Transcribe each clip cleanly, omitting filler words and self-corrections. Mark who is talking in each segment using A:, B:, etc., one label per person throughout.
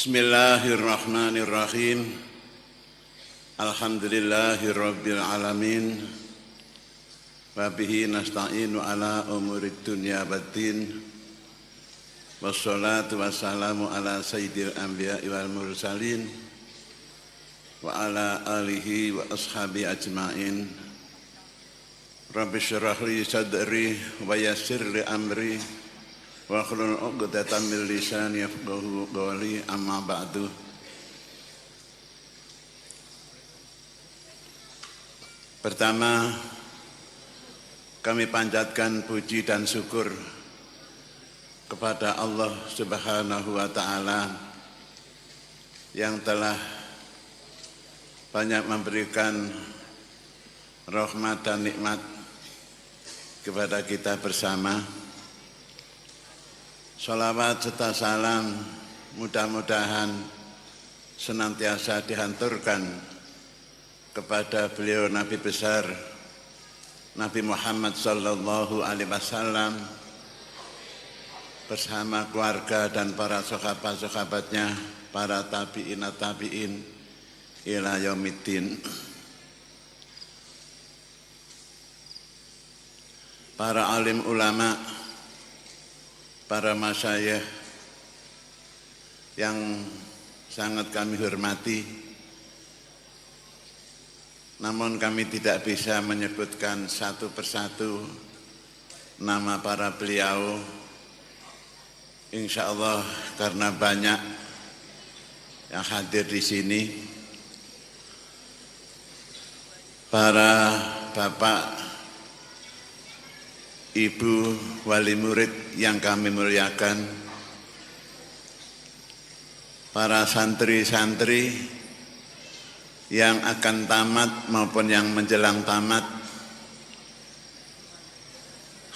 A: Bismillahirrahmanirrahim. Alhamdulillahirabbil alamin. Wa bihi nasta'inu ala umurid dunya waddin. Wassalatu wassalamu ala sayyidil anbiya'i wal mursalin wa ala alihi wa ashabi ajma'in. Rabbi syrah li sadri wa yassir li amri wa hlul 'uqdatam min lisani yafqahu qawli, amma ba'du. Pertama, kami panjatkan puji dan syukur kepada Allah Subhanahu wa taala yang telah banyak memberikan rahmat dan nikmat kepada kita bersama. Salawat serta salam mudah-mudahan senantiasa dihanturkan kepada beliau Nabi besar Nabi Muhammad sallallahu alaihi wasallam bersama keluarga dan para sahabat-sahabatnya, para tabi'in ila yaumiddin. Para alim ulama, para masyayikh yang sangat kami hormati, namun kami tidak bisa menyebutkan satu persatu nama para beliau. Insya Allah karena banyak yang hadir di sini, para bapak, ibu, wali murid yang kami muliakan, para santri-santri yang akan tamat maupun yang menjelang tamat,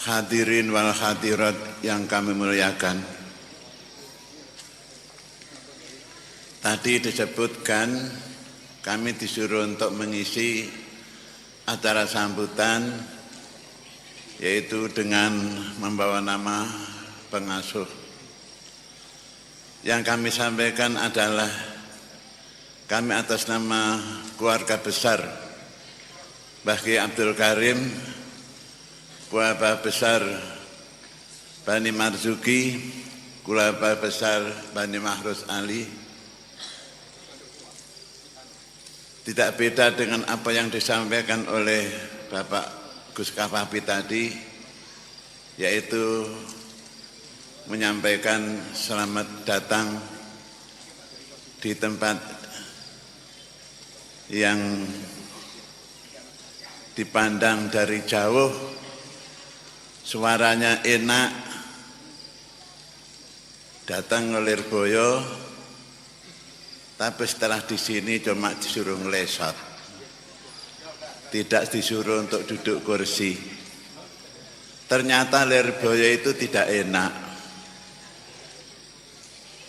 A: hadirin wal hadirat yang kami muliakan. Tadi disebutkan kami disuruh untuk mengisi acara sambutan, yaitu dengan membawa nama pengasuh. Yang kami sampaikan adalah kami atas nama keluarga besar Mbah Kiai Abdul Karim, keluarga besar Bani Marzuki, keluarga besar Bani Mahrus Ali, tidak beda dengan apa yang disampaikan oleh Bapak Gus Kafafi tadi, yaitu menyampaikan selamat datang di tempat yang dipandang dari jauh, suaranya enak, datang oleh Lirboyo, tapi setelah di sini cuma disuruh ngelesot, tidak disuruh untuk duduk kursi. Ternyata Lirboyo itu tidak enak.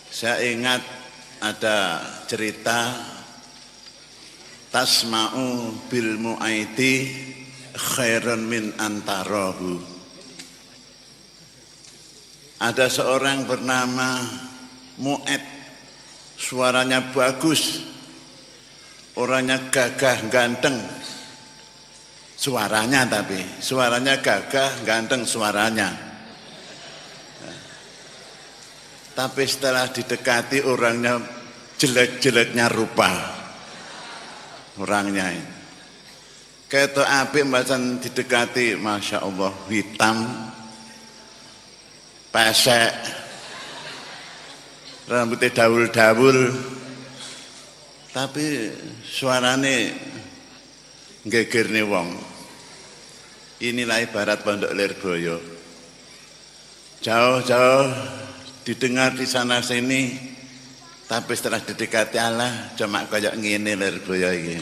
A: Saya ingat ada cerita, tasma'u bil mu'aiti khairun min antarahu. Ada seorang bernama Mu'ed, suaranya bagus, orangnya gagah ganteng, suaranya gagah ganteng suaranya. Tapi setelah didekati orangnya jelek-jeleknya rupa orangnya. Ketok apik mbacan didekati, masya Allah, hitam, pesek, rambutnya daul-daul, tapi suarane ngegerne wong. Inilah ibarat Pondok Lirboyo. Jauh-jauh didengar di sana sini, tapi setelah didekati Allah cuma kayak ngene Lirboyo iki.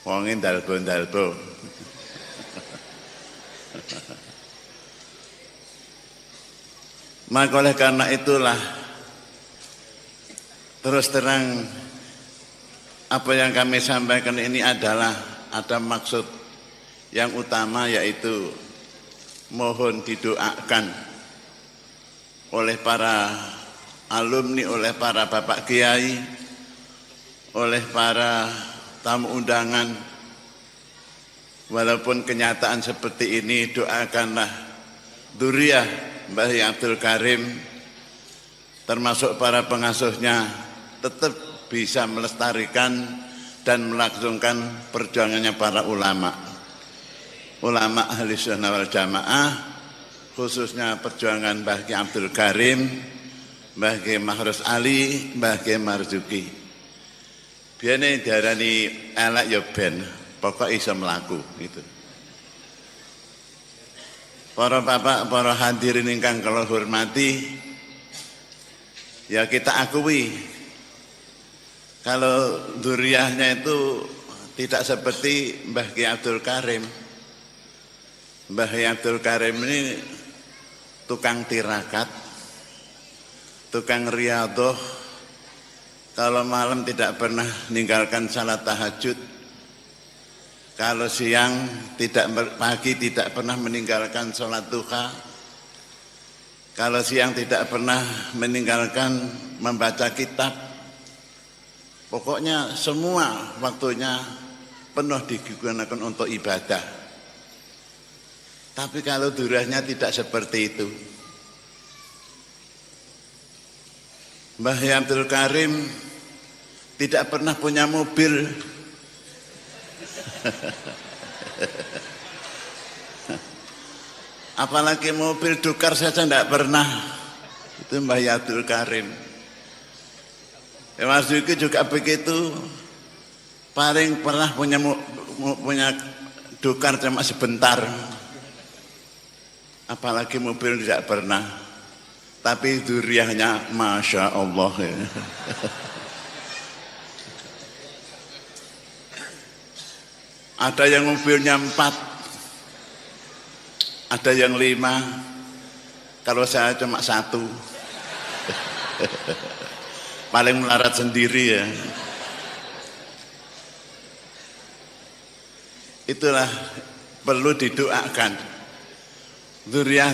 A: Wonge dalbo-dalbo. Maka oleh karena itulah terus terang apa yang kami sampaikan ini adalah ada maksud yang utama, yaitu mohon didoakan oleh para alumni, oleh para bapak kiai, oleh para tamu undangan. Walaupun kenyataan seperti ini, doakanlah dzurriyyah Mbah Yai Abdul Karim termasuk para pengasuhnya tetap bisa melestarikan dan melangsungkan perjuangannya para ulama ahli sunnah wal jamaah, khususnya perjuangan Mbah Yai Abdul Karim, Mbah Yai Mahrus Ali, Mbah Yai Marzuki. Biyen diarani elek ya ben, pokok iso mlaku gitu. Para bapak, para hadirin ingkang kula hormati, ya kita akui kalau dzurriyyahnya itu tidak seperti Mbah Yai Abdul Karim. Mbah Yai Abdul Karim ini tukang tirakat, tukang riyadhah, kalau malam tidak pernah meninggalkan salat tahajud, kalau siang pagi tidak pernah meninggalkan sholat duha, kalau siang tidak pernah meninggalkan membaca kitab. Pokoknya semua waktunya penuh digunakan untuk ibadah. Tapi kalau dzurriyyahnya tidak seperti itu. Mbah Yai Abdul Karim tidak pernah punya mobil. Apalagi mobil Dukar saja tidak pernah. Itu Mbah Yai Abdul Karim. Mas Duki juga begitu. Paling pernah punya Dukar cuma sebentar. Apalagi mobil tidak pernah. Tapi dzurriyyahnya Masya Allah ya. Ada yang mobilnya 4, ada yang 5, kalau saya cuma 1. Paling melarat sendiri ya. Itulah perlu didoakan. Dzurriyyah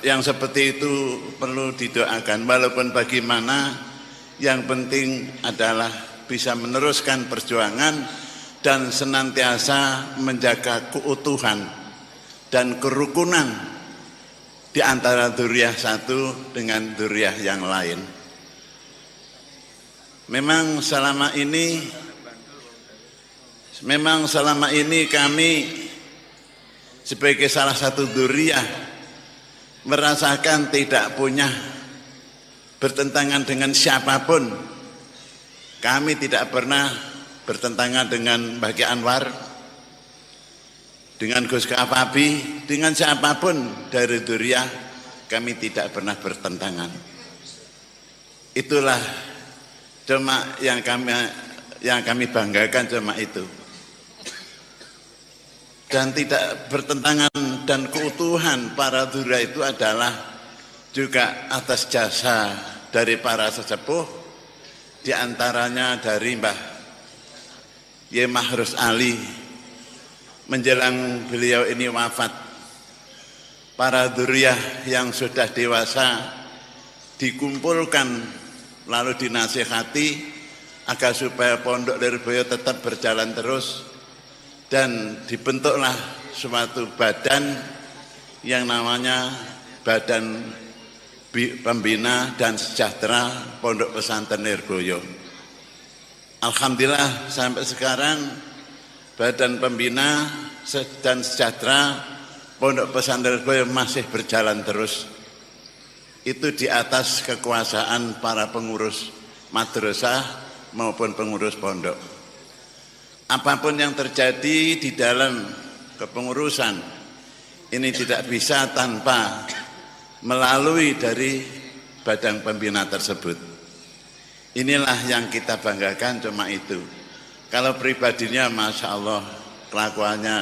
A: yang seperti itu perlu didoakan. Walaupun bagaimana, yang penting adalah bisa meneruskan perjuangan dan senantiasa menjaga keutuhan dan kerukunan di antara dzurriyyah satu dengan dzurriyyah yang lain. Memang selama ini kami sebagai salah satu dzurriyyah merasakan tidak punya bertentangan dengan siapapun. Kami tidak pernah bertentangan dengan Mbah Ki Anwar, dengan Gus Kafabi, dengan siapapun dari dzurriyyah kami tidak pernah bertentangan. Itulah cuma yang kami banggakan, cuma itu. Dan tidak bertentangan, dan keutuhan para dzurriyyah itu adalah juga atas jasa dari para sesepuh, diantaranya dari Mbah Yai Mahrus Ali. Menjelang beliau ini wafat, para dzurriyyah yang sudah dewasa dikumpulkan lalu dinasihati agar supaya pondok Lirboyo tetap berjalan terus, dan dibentuklah suatu badan yang namanya Badan Pembina dan Sejahtera Pondok Pesantren Lirboyo. Alhamdulillah sampai sekarang Badan Pembina dan Sejahtera Pondok Pesantren Lirboyo masih berjalan terus. Itu di atas kekuasaan para pengurus madrasah maupun pengurus pondok. Apapun yang terjadi di dalam kepengurusan ini tidak bisa tanpa melalui dari badan pembina tersebut. Inilah yang kita banggakan, cuma itu. Kalau pribadinya Masya Allah, kelakuannya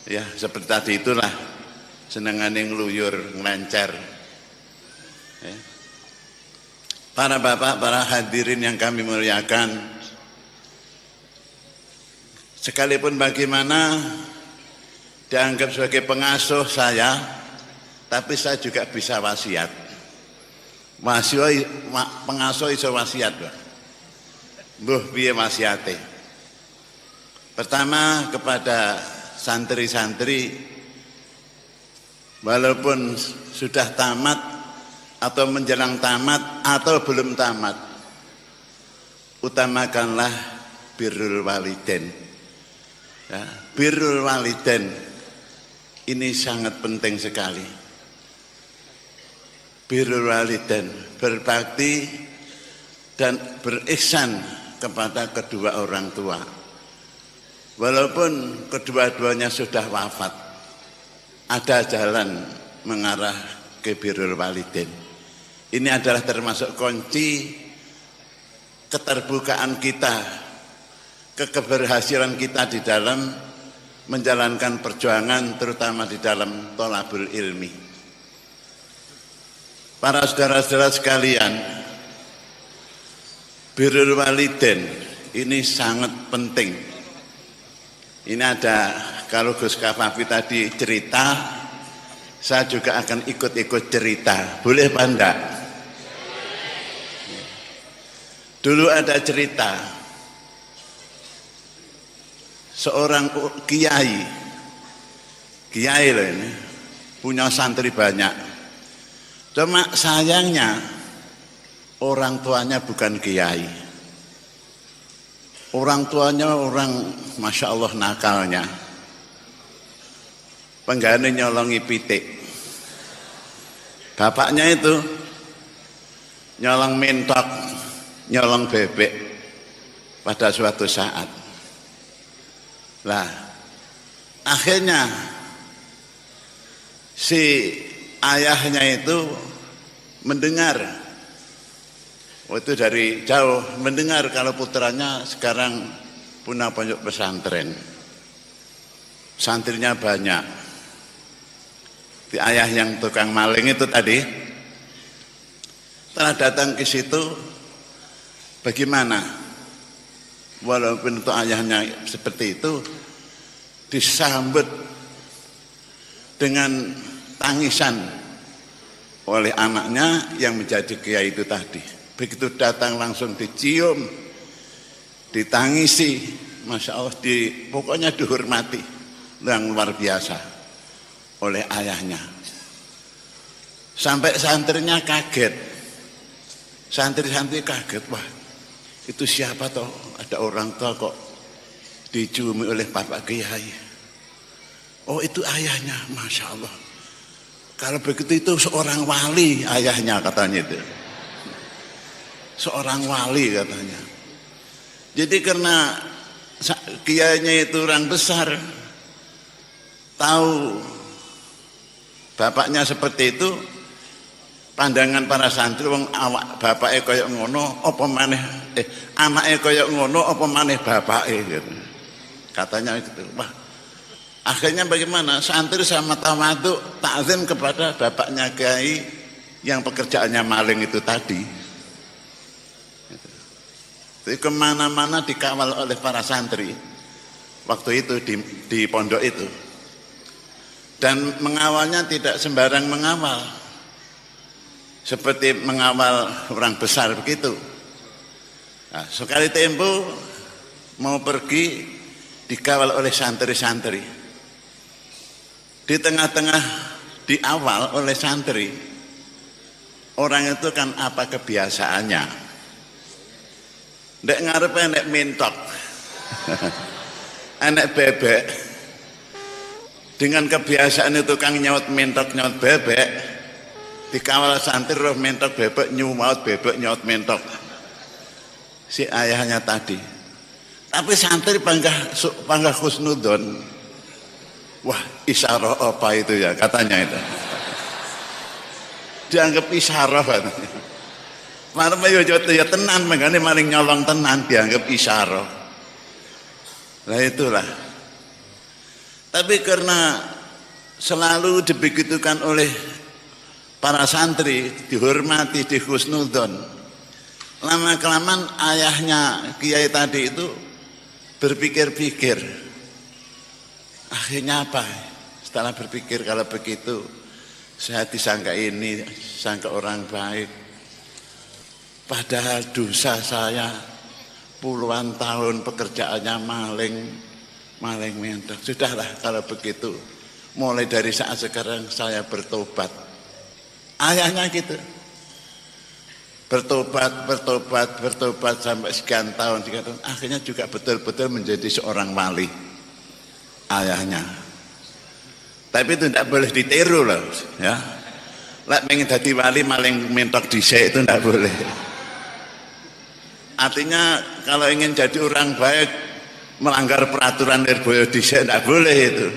A: ya seperti tadi itulah, senengane ngluyur, ngelencer ya. Para bapak, para hadirin yang kami muliakan, sekalipun bagaimana dianggap sebagai pengasuh saya, tapi saya juga bisa wasiat. Pengasuh iso wasiat, Pak. Mbuh piye wasiate? Pertama kepada santri-santri, walaupun sudah tamat atau menjelang tamat atau belum tamat, utamakanlah birrul walidain. Ya, birrul walidain ini sangat penting sekali. Birrul walidain, berbakti dan berihsan kepada kedua orang tua. Walaupun kedua-duanya sudah wafat, ada jalan mengarah ke birrul walidain. Ini adalah termasuk kunci keterbukaan kita, keberhasilan kita di dalam menjalankan perjuangan, terutama di dalam thalabul ilmi. Para saudara-saudara sekalian, birrul walidain ini sangat penting. Ini ada, kalau Gus Kafafi tadi cerita, saya juga akan ikut-ikut cerita. Boleh Pak enggak? Dulu ada cerita, seorang kiai loh ini, punya santri banyak. Cuma sayangnya orang tuanya bukan kiai. Orang tuanya orang Masya Allah nakalnya. Penggane nyolongi pitik. Bapaknya itu nyolong mentok, nyolong bebek pada suatu saat. Lah, akhirnya si ayahnya itu mendengar, itu dari jauh mendengar kalau putranya sekarang punya pondok pesantren, santrinya banyak. Di ayah yang tukang maling itu tadi telah datang ke situ. Bagaimana? Walaupun itu ayahnya seperti itu, disambut dengan tangisan oleh anaknya yang menjadi kiai itu tadi. Begitu datang langsung dicium, ditangisi, Masya Allah, pokoknya dihormati yang luar biasa oleh ayahnya. Sampai santrinya kaget, santri-santri kaget, wah itu siapa toh, ada orang tua kok diciumi oleh bapak kiai. Oh itu ayahnya, Masya Allah. Kalau begitu itu seorang wali ayahnya katanya itu. Seorang wali katanya. Jadi karena kiainya itu orang besar, tahu bapaknya seperti itu, pandangan para santri wong awak bapake kaya ngono apa maneh anake kaya ngono apa maneh bapake gitu. Katanya itu. Wah, akhirnya bagaimana? Santri sama tawadhu takzim kepada bapaknya kiai yang pekerjaannya maling itu tadi. Jadi kemana-mana dikawal oleh para santri waktu itu di pondok itu. Dan mengawalnya tidak sembarang mengawal, seperti mengawal orang besar begitu. Nah, sekali tempo mau pergi dikawal oleh santri-santri. Di tengah-tengah diawal oleh santri, orang itu kan apa kebiasaannya? Ndek ngarepe nek mintok. Anak bebek. Dengan kebiasaan itu kang nyaut mentok nyaut bebek, dikawal santri roh mentok bebek nyumaut bebek nyaut mentok. Si ayahnya tadi. Tapi santri panggah husnudon. Wah, isyarah apa itu ya katanya itu. Dianggap isyarah katanya. Marem ya tenan mengane maring nyolong tenan dianggap isyarah. Lah itulah. Tapi karena selalu dibegitukan oleh para santri, dihormati, dihusnudon, lama-kelamaan ayahnya kiai tadi itu berpikir-pikir, akhirnya apa? Setelah berpikir kalau begitu, saya disangka ini, sangka orang baik, Padahal dosa saya puluhan tahun pekerjaannya maling mentok. Sudahlah kalau begitu, mulai dari saat sekarang saya bertobat. Ayahnya gitu. Bertobat sampai sekian tahun, akhirnya juga betul-betul menjadi seorang wali. Ayahnya. Tapi itu tidak boleh ditiru loh, ya. Lek pengen jadi wali maling mentok dhisik itu tidak boleh. Artinya kalau ingin jadi orang baik melanggar peraturan Lirboyo dhisik tidak boleh itu.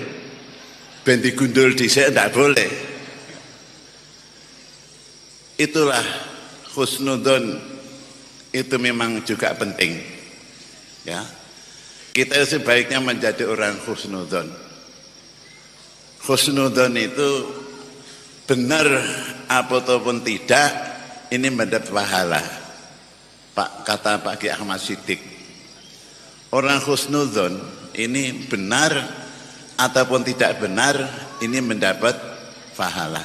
A: Ben digundul dhisik tidak boleh. Itulah husnudzon, itu memang juga penting. Ya. Kita sebaiknya menjadi orang husnudzon. Husnudzon itu benar ataupun tidak, ini mendapat pahala. Kata Pak Ki Ahmad Siddiq, orang husnudzon ini benar ataupun tidak benar, ini mendapat pahala.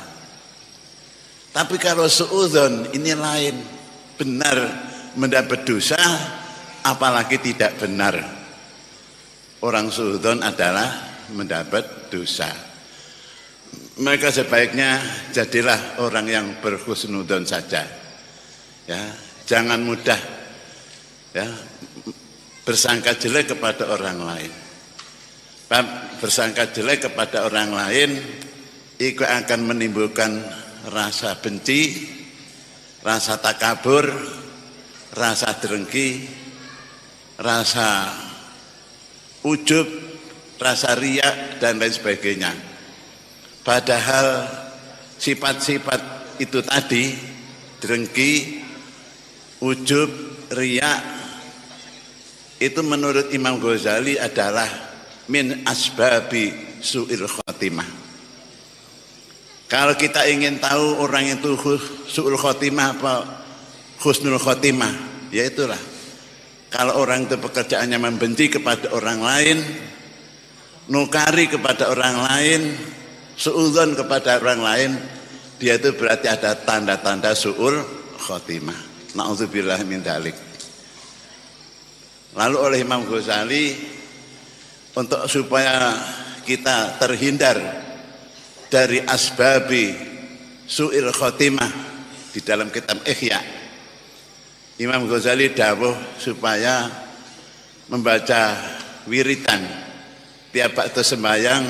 A: Tapi kalau suudzon ini lain, benar mendapat dosa, apalagi tidak benar. Orang suudzon adalah mendapat dosa. Maka sebaiknya jadilah orang yang berhusnudzon saja. Ya, jangan mudah ya bersangka jelek kepada orang lain. Bersangka jelek kepada orang lain itu akan menimbulkan rasa benci, rasa takabur, rasa dengki, rasa ujub, rasa riya dan lain sebagainya. Padahal sifat-sifat itu tadi, dengki, ujub, riya, itu menurut Imam Ghazali adalah min asbabi su'il khotimah. Kalau kita ingin tahu orang itu su'ul khotimah apa husnul khotimah, ya itulah. Kalau orang itu pekerjaannya membenci kepada orang lain, nukari kepada orang lain, suudzon kepada orang lain, dia itu berarti ada tanda-tanda su'ul khotimah. Na'udzubillah min dzalik. Lalu oleh Imam Ghazali, untuk supaya kita terhindar dari asbabi su'il khotimah, di dalam kitab Ihya, Imam Ghazali dawuh supaya membaca wiritan tiap waktu sembahyang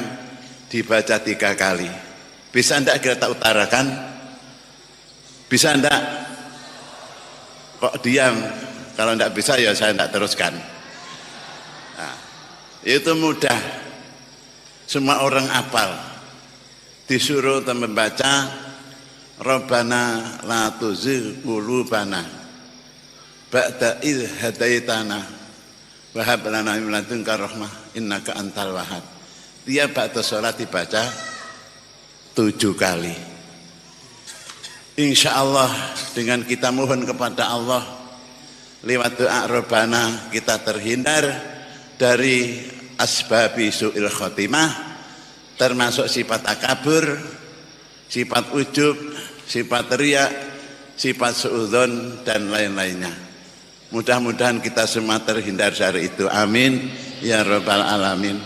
A: dibaca 3 kali. Bisa enggak kita utarakan? Bisa enggak? Kok diam? Kalau enggak bisa ya saya enggak teruskan. Nah, itu mudah, semua orang hafal. Disuruh untuk membaca Rabbana la tuzigh qulubana ba'da idh hadaitana wa hab lana min ladunka rahmah innaka antal wahhab. Tiap waktu salat dibaca 7 kali. Insyaallah dengan kita mohon kepada Allah lewat doa Rabbana, kita terhindar dari asbabi su'il khotimah, termasuk sifat takabur, sifat ujub, sifat riya, sifat suudzon dan lain-lainnya. Mudah-mudahan kita semua terhindar dari itu. Amin ya rabbal alamin.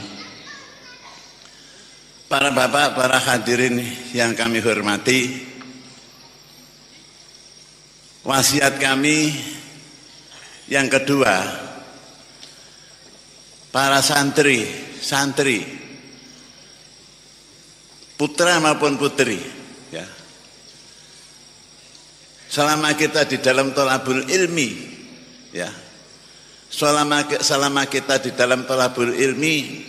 A: Para bapak, para hadirin yang kami hormati, wasiat kami yang kedua, para santri putra maupun putri, ya. Selama kita di dalam thalabul ilmi, ya. Selama kita di dalam thalabul ilmi,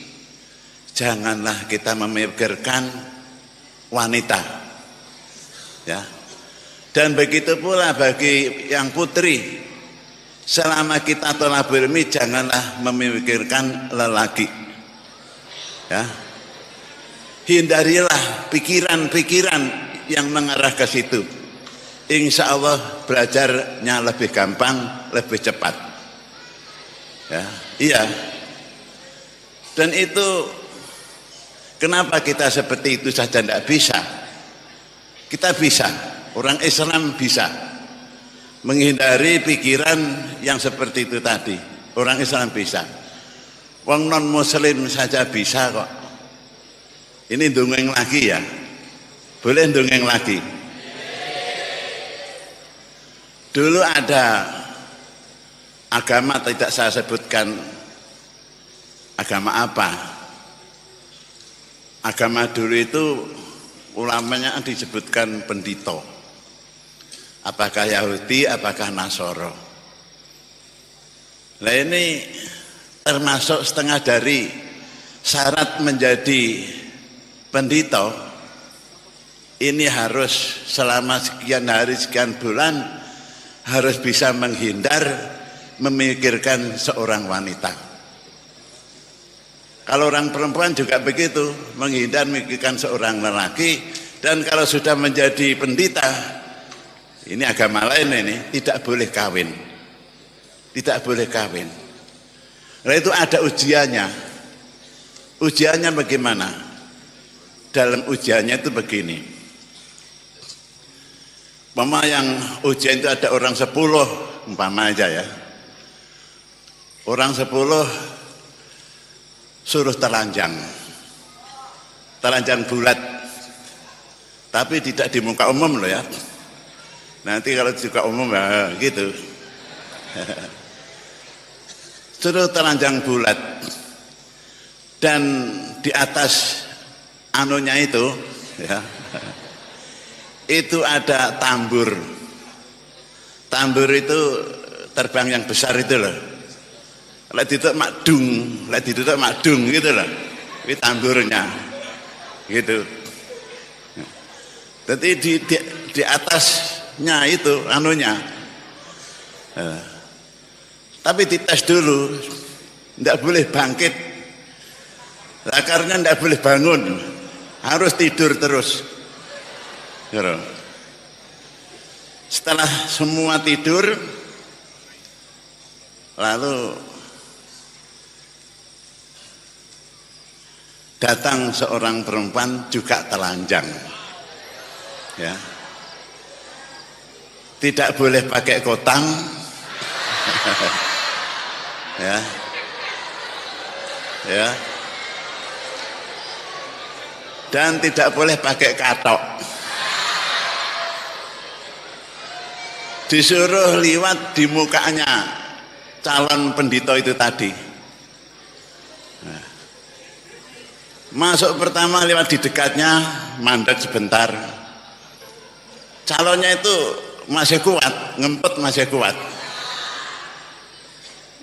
A: janganlah kita memikirkan wanita, ya. Dan begitu pula bagi yang putri, selama kita thalabul ilmi, janganlah memikirkan lelaki, ya. Hindarilah pikiran-pikiran yang mengarah ke situ. Insya Allah belajarnya lebih gampang, lebih cepat. Ya, iya. Dan itu kenapa kita seperti itu saja tidak bisa? Kita bisa, orang Islam bisa. menghindari pikiran yang seperti itu tadi. Orang Islam bisa, wong non muslim saja bisa kok. Ini dongeng lagi ya, boleh dongeng lagi. Dulu ada agama, tidak saya sebutkan agama apa. Agama dulu itu ulamanya disebutkan pendito. Apakah Yahudi, apakah Nasoro. Nah ini termasuk setengah dari syarat menjadi pendito. Ini harus selama sekian hari, sekian bulan harus bisa menghindar memikirkan seorang wanita. Kalau orang perempuan juga begitu, menghindar memikirkan seorang lelaki. Dan kalau sudah menjadi pendeta, ini agama lain ini, tidak boleh kawin. Tidak boleh kawin. Nah itu ada ujiannya. Ujiannya bagaimana? Dalam ujiannya itu begini. Umpama yang ujian itu ada orang 10, umpama aja ya. Orang 10 suruh telanjang. Telanjang bulat. Tapi tidak di muka umum loh ya. Nanti kalau di muka umum ya gitu. Suruh telanjang bulat. Dan di atas anunya itu ya, itu ada tambur. Tambur itu terbang yang besar itu loh. Lek ditutuk makdung, lek ditutuk makdung gitu loh. Ini tamburnya. Gitu. Jadi di atasnya itu anunya. Tapi dites dulu. Tidak boleh bangkit. Karena tidak boleh bangun. Harus tidur terus. Setelah semua tidur, lalu datang seorang perempuan juga telanjang, ya, tidak boleh pakai kotang, ya, ya, dan tidak boleh pakai katok. Disuruh liwat di mukanya calon pendito itu tadi. Nah, masuk pertama lewat di dekatnya, mandek sebentar. Calonnya itu masih kuat, ngempet masih kuat.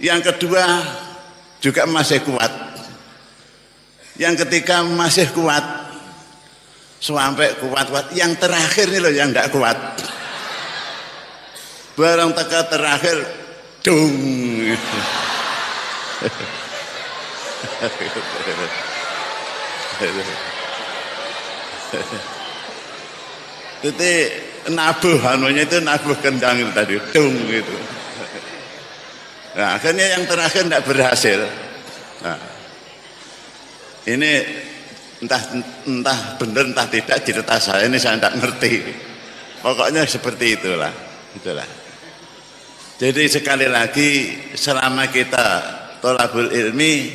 A: Yang kedua juga masih kuat. Yang ketiga masih kuat. Sampai kuat-kuat. Yang terakhir ini loh yang tidak kuat. Barang teka terakhir, dung. Jadi nabuh, anunya itu nabuh kendang itu tadi, dung gitu. Nah, akhirnya yang terakhir tidak berhasil. Nah, ini entah benar entah tidak cerita saya ini saya tidak ngerti. Pokoknya seperti itulah. Jadi sekali lagi selama kita thalabul ilmi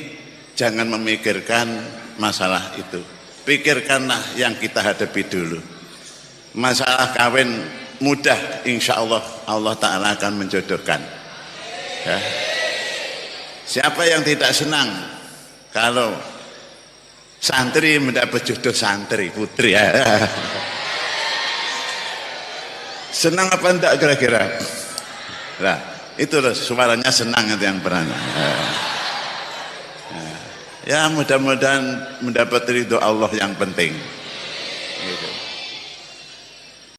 A: jangan memikirkan masalah itu. Pikirkanlah yang kita hadapi dulu. Masalah kawin mudah, insya Allah Allah Ta'ala akan menjodohkan. Ya. Siapa yang tidak senang kalau santri mendapat jodoh santri putri ya. Senang apa enggak kira-kira? Nah, itu loh suaranya senang itu yang pernah. Ya mudah-mudahan mendapat ridho Allah yang penting. Gitu.